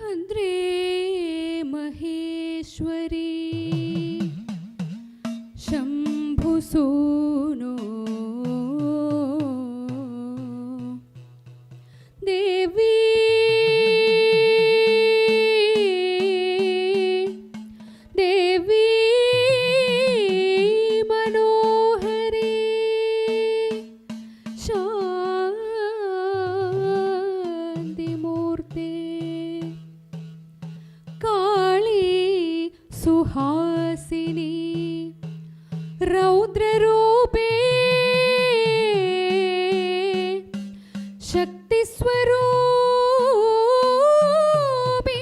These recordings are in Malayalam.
ഭദ്രേ മഹേശ്വരി ശംഭുസൂനോ ദേവി ദേവി മനോഹരി ശാന്തിമൂർത്തേ കാളി സുഹാസിനി രൗദ്രരൂപേ ശക്തിസ്വരൂപി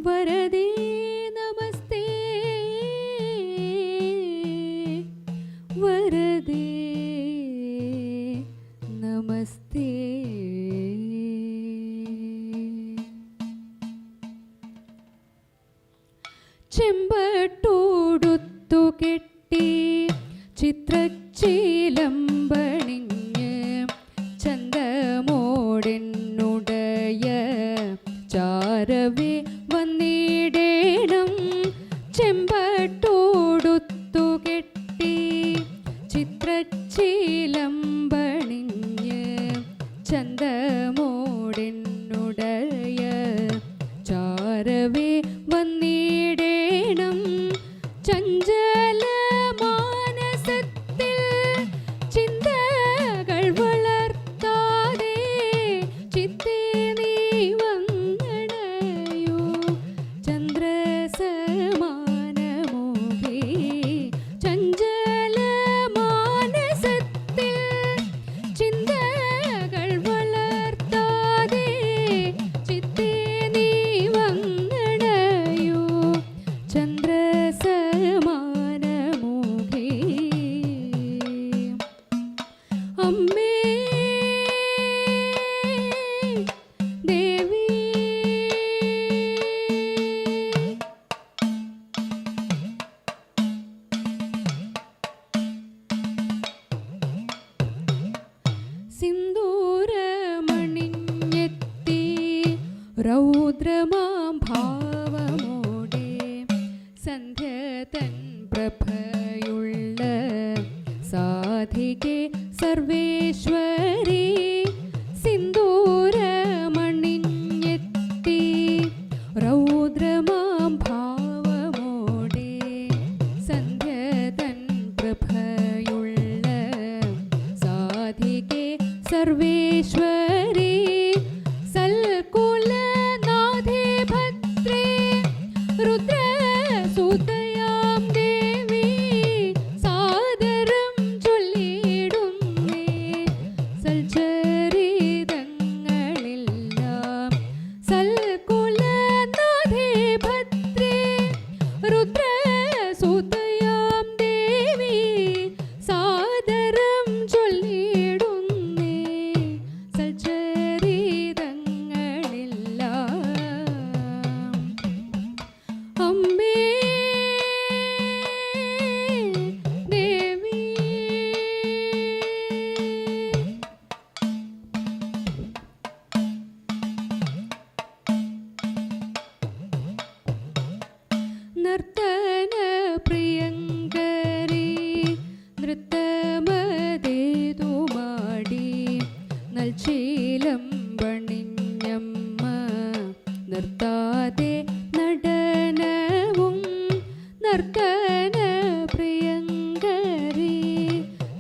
വരദേ നമസ്തേ വരദേ നമസ്തേ. ചെമ്പട്ടോടുത്തു കെട്ടി ചിത്രച്ചീലമ്പണിഞ്ഞ് ചന്തമോടെന്നുടയ ചാരവേ വന്നിടേണം. ചെമ്പട്ടോടുത്തു കെട്ടി ചിത്രച്ചീലമ്പണിഞ്ഞ് ചന്തമോടെന്നുടയ ചാരവേ വന്നിടേണം. ചഞ്ചല മാനസത്തിൽ ചിന്തകൾ വളർത്താതെ ചിത്തേ നീ വന്നണയൂ. ചന്ദ്രസമാനമോഹി ചഞ്ചല മാനസത്തിൽ ചിന്തകൾ വളർത്താതെ ചിത്തേ നീ വന്നണയൂ. ചന്ദ്രസമാനമോഹി അമ്മേ ദേവി സിന്ദൂരമണിഞ്ഞെത്തി രൗദ്രമാം ഭാവമോടെ സന്ധ്യ തൻ പ്രഭയുള്ള സാധികെ സർവേശ്വരി. സിന്ദൂരമണിഞ്ഞെത്തി രൗദ്രമാം ഭാവമോടെ സന്ധ്യ തൻ പ്രഭയുള്ള സാധികെ സർവേശ്വരി. സൽകുലനാഥേ ഭദ്രേ രുദ്രസുതയാം ദേവി സാദരം ചൊല്ലിടുന്നേ. സൽചരിതങ്ങളെല്ലാം സൽകുലനാഥേ ഭദ്രേ രുദ്രസുതയാം ദേവി സാദരം ചൊല്ലിടുന്നേ. സൽചരിതങ്ങളെല്ലാം അമ്മേ ദേവി നർത്തന പ്രിയങ്കരി നൃത്തമതേതു മാടി നൽശീലമ്പണിഞ്ഞമ്മ നിർത്താതെ നടനവും. നർത്തന പ്രിയങ്കരി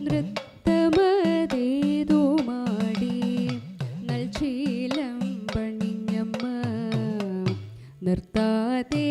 നൃത്തമതേതു മാടി നൽശീലമ്പണിഞ്ഞമ്മ നിർത്താതെ